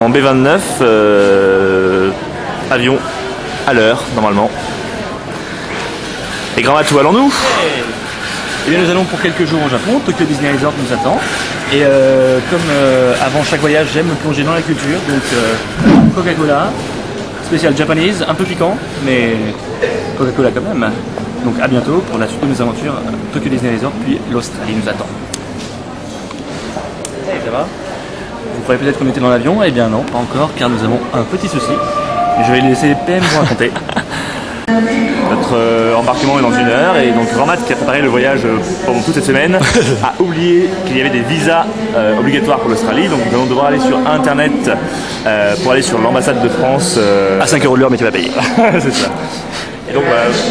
En B29, avion à l'heure normalement. Et grand match, où allons-nous? Eh bien, nous allons pour quelques jours au Japon. Tokyo Disney Resort nous attend. Et comme avant chaque voyage, j'aime me plonger dans la culture. Donc Coca-Cola, spécial japonese, un peu piquant, mais Coca-Cola quand même. Donc à bientôt pour la suite de nos aventures. Tokyo Disney Resort, puis l'Australie nous attend. Hey, ça va? Vous croyez peut-être qu'on était dans l'avion? Eh bien non, pas encore, car nous avons un petit souci. Je vais laisser PM vous raconter. Notre embarquement est dans 1 heure et donc Grand Mat, qui a préparé le voyage pendant toute cette semaine, a oublié qu'il y avait des visas obligatoires pour l'Australie. Donc nous allons devoir aller sur internet pour aller sur l'ambassade de France À 5 € de l'heure, mais tu vas payer. C'est ça. Et donc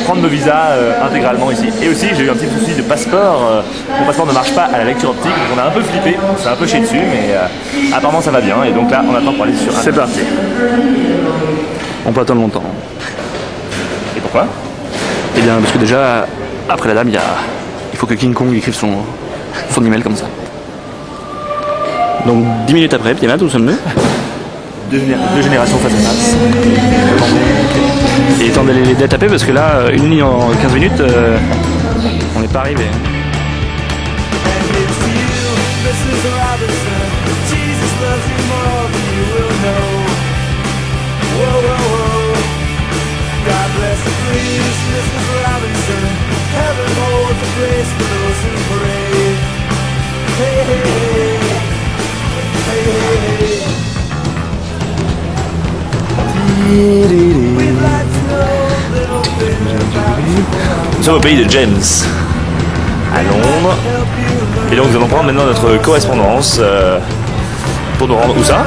prendre nos visas intégralement ici. Et aussi j'ai eu un petit souci de passeport. Mon passeport ne marche pas à la lecture optique, donc on a un peu flippé, on s'est un peu chié dessus, mais apparemment ça va bien. Et donc là on attend pour aller sur internet. C'est parti. On peut attendre longtemps. Et pourquoi? Eh bien parce que déjà, après la dame, il faut que King Kong écrive son email comme ça. Donc 10 minutes après, Petit Mat, où sommes-nous? Deux générations face à face. Et temps d'aller les taper parce que là, une ligne en 15 minutes, on n'est pas arrivé. Nous sommes au pays de James, à Londres, et donc nous allons prendre maintenant notre correspondance pour nous rendre où ça?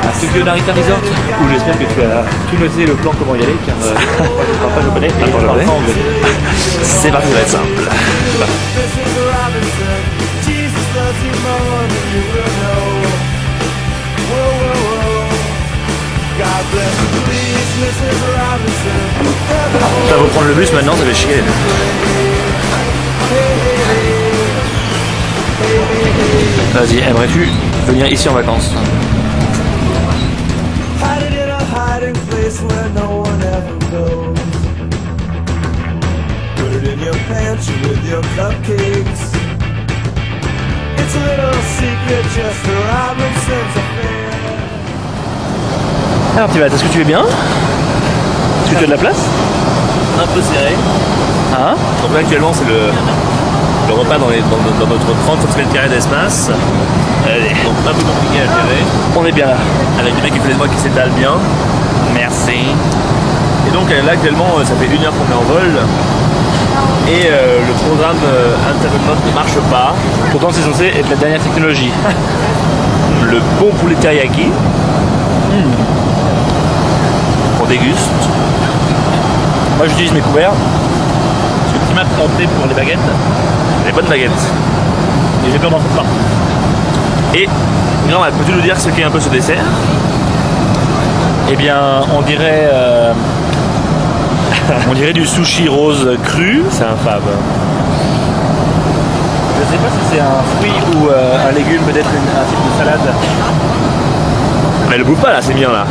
À Tokyo Narita Resort, où j'espère que tu as tout noté le plan comment y aller, car je ne parle pas japonais et je ne parle pas anglais. C'est parti, ça va être simple. Ça va prendre le bus maintenant, ça fait chier. Vas-y, aimerais-tu venir ici en vacances? Alors Petit Mat, est-ce que tu es bien? Est-ce que tu as de la place? Un peu serré. Hein? Donc là actuellement c'est le repas dans notre 30 m² d'espace. Donc un peu compliqué à gérer. On est bien là. Avec des mecs qui font des mois qui s'étalent bien. Merci. Et donc là actuellement ça fait 1 heure qu'on est en vol. Et le programme Entertainment ne marche pas. Pourtant c'est censé être la dernière technologie. Le bon poulet teriyaki. On déguste. Moi j'utilise mes couverts. Parce que Petit Mat opté pour les baguettes. Les bonnes baguettes. Et j'ai peur d'en faire partout. Et non, peux-tu nous dire ce qu'est un peu ce dessert? Eh bien on dirait du sushi rose cru. C'est infâme. Je sais pas si c'est un fruit ou un légume, peut-être un type de salade. Mais le bouffe pas là, c'est bien là.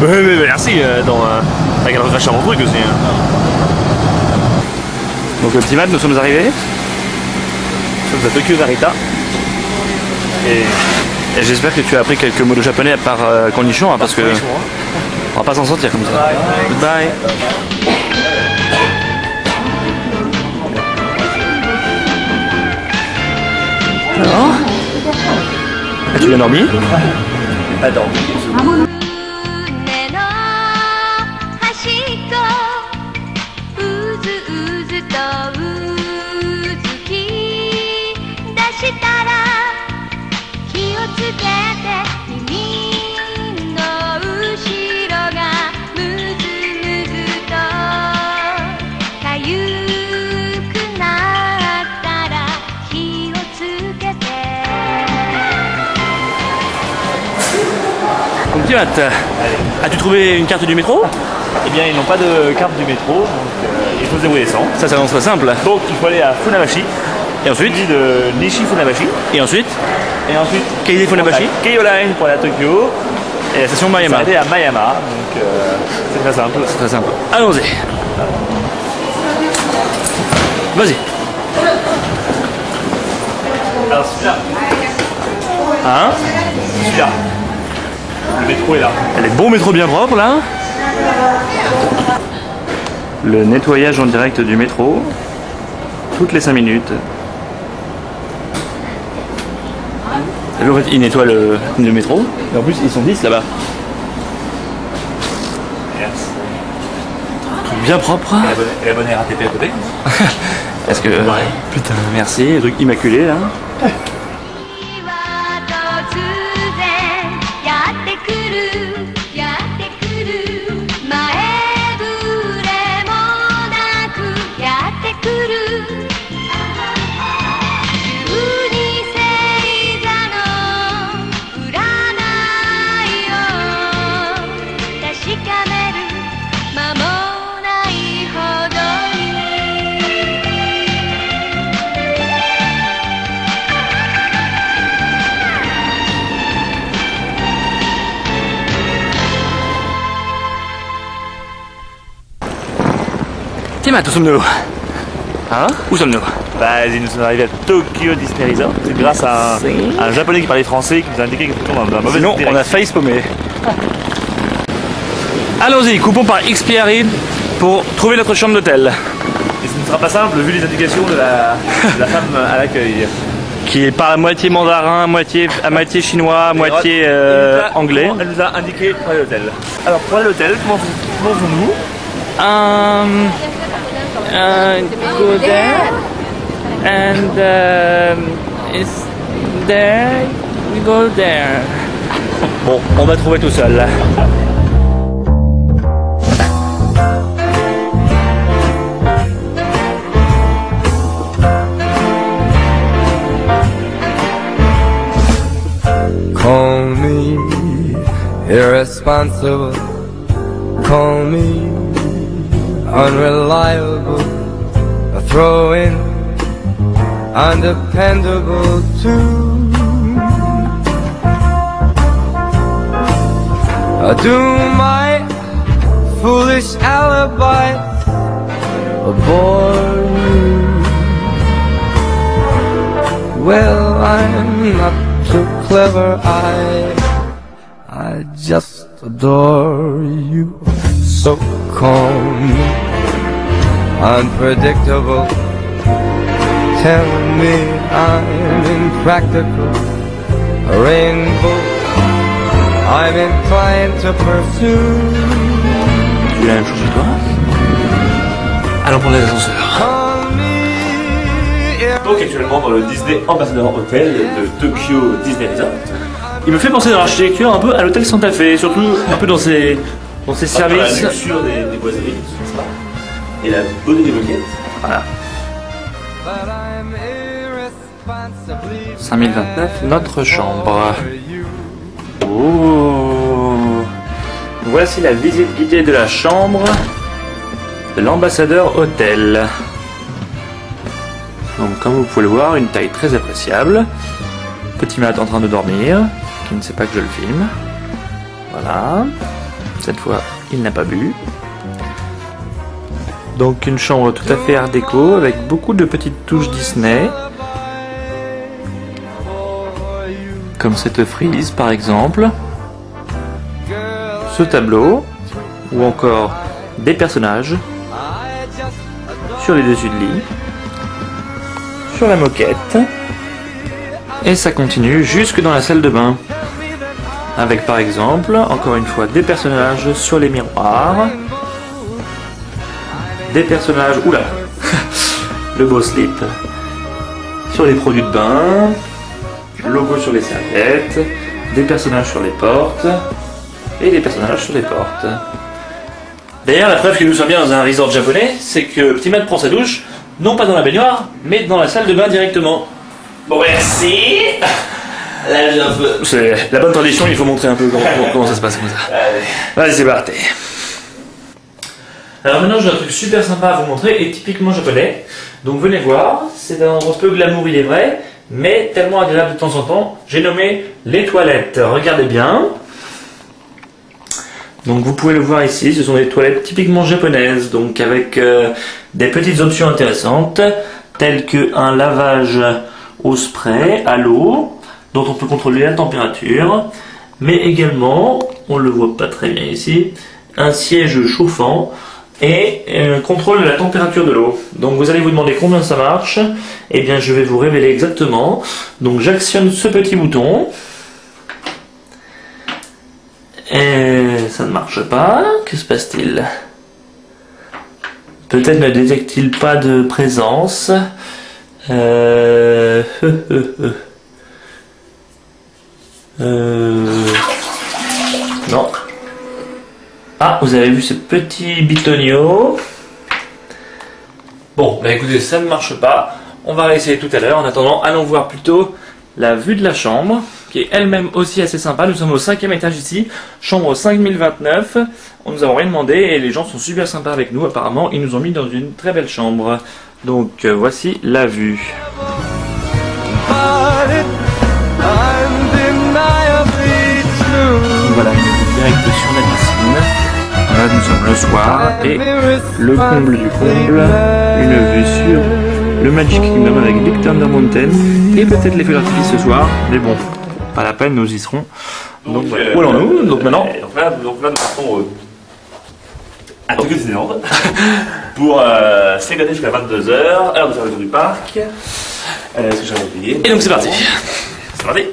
Mais merci, t'as qu'à recracher mon truc aussi. Hein. Donc Petit Mat, nous sommes arrivés. Nous sommes à Tokyo Narita. Et j'espère que tu as appris quelques mots de japonais à part konnichiwa, hein, parce que on va pas s'en sortir comme ça. Goodbye. Alors, as-tu bien dormi? Pas dormi. Donc Petit Mat, as-tu trouvé une carte du métro? Eh bien, ils n'ont pas de carte du métro, donc il faut se débrouiller sans. Ça s'annonce très simple. Donc il faut aller à Funamachi, Et ensuite suivi de Nishi Funabashi. Et ensuite Et ensuite, Keide Funabashi. Keio Line pour la Tokyo. Et la station Mayama. S'arrêter à Mayama, donc c'est très simple. C'est très sympa. Allons-y. Vas-y. Alors celui-là, Hein? celui-là. Le métro est là. Elle est bon métro bien propre là. Le nettoyage en direct du métro. Toutes les 5 minutes. Et en fait, il nettoie le métro. Et en plus, ils sont 10 là-bas. Merci. Truc bien propre. Et la bonne RATP à côté. Est-ce que... Putain, merci. Truc immaculé là. 今どうすんのよ Hein? Où sommes-nous? Vas-y, nous sommes arrivés à Tokyo Disney Resort grâce à un japonais qui parlait français qui nous a indiqué que nous étions dans un mauvais Sinon, on a failli se paumer. Allons-y, coupons par XPRI pour trouver notre chambre d'hôtel. Et ce ne sera pas simple vu les indications de la femme à l'accueil. Qui parle à moitié mandarin, à moitié chinois, à moitié anglais. Elle nous a indiqué pour aller à l'hôtel. Alors pour aller à l'hôtel, comment faisons-nous? Go there and is there, we go there. Bon, on va trouver tout seul là. Call me irresponsible, call me unreliable, throw in undependable too. Do my foolish alibis bore you? Well, I'm not too clever, I just adore you. So call me unpredictable, tell me I'm impractical, a rainbow I'm inclined to pursue. Tu veux la même chose que toi? Allons prendre les ascenseurs. Call me Donc actuellement dans le Disney Ambassador Hotel de Tokyo Disney Resort. Il me fait penser dans l'architecture un peu à l'hôtel Santa Fe, surtout un peu dans ses services. La luxure des boiseries, n'est-ce pas? Et la beauté des moquettes. Voilà. but I'm irresponsibly 5029, notre chambre. for you. Oh. Voici la visite guidée de la chambre de l'ambassadeur hôtel. Donc comme vous pouvez le voir, une taille très appréciable. Petit Matt en train de dormir, qui ne sait pas que je le filme. Voilà. Cette fois, il n'a pas bu. Donc une chambre tout à fait art déco avec beaucoup de petites touches Disney. Comme cette frise par exemple. Ce tableau. Ou encore des personnages. Sur les dessus de lit. Sur la moquette. Et ça continue jusque dans la salle de bain. Avec par exemple, encore une fois, des personnages sur les miroirs. Des personnages, oula, le beau slip, sur les produits de bain, logo sur les serviettes, des personnages sur les portes, et des personnages sur les portes. D'ailleurs, la preuve que nous sommes bien dans un resort japonais, c'est que Petit Matt prend sa douche, non pas dans la baignoire, mais dans la salle de bain directement. Bon, merci. Là, j'ai un peu... C'est la bonne tradition, il faut montrer un peu comment ça se passe comme ça. Allez, c'est parti. Alors maintenant j'ai un truc super sympa à vous montrer et typiquement japonais. Donc venez voir, c'est un endroit peu glamour il est vrai, mais tellement agréable de temps en temps. J'ai nommé les toilettes. Regardez bien. Donc vous pouvez le voir ici, ce sont des toilettes typiquement japonaises, donc avec des petites options intéressantes, telles qu'un lavage au spray, à l'eau, dont on peut contrôler la température, mais également, on le voit pas très bien ici, un siège chauffant et contrôle de la température de l'eau. Donc vous allez vous demander combien ça marche. Eh bien je vais vous révéler exactement. Donc j'actionne ce petit bouton. Et ça ne marche pas. Que se passe-t-il? Peut-être ne détecte-t-il pas de présence. Non. Ah, vous avez vu ce petit bitonio. Bon, bah écoutez, ça ne marche pas. On va réessayer tout à l'heure. En attendant, allons voir plutôt la vue de la chambre, qui est elle-même aussi assez sympa. Nous sommes au 5e étage ici, chambre 5029. On nous a rien demandé et les gens sont super sympas avec nous. Apparemment, ils nous ont mis dans une très belle chambre. Donc, voici la vue. Voilà, une vue directe sur la piscine. Là, nous sommes le soir et le comble du comble, une vue sur le Magic Kingdom avec Big Thunder Mountain et peut-être les feux d'artifice ce soir, mais bon, pas la peine, nous y serons. Donc voilà. Où allons-nous? Donc maintenant donc là, nous partons à Tokyo Disneyland pour s'égader jusqu'à 22h, heure de fermeture du parc. Est-ce que j'avais oublié? Et donc c'est parti. C'est parti.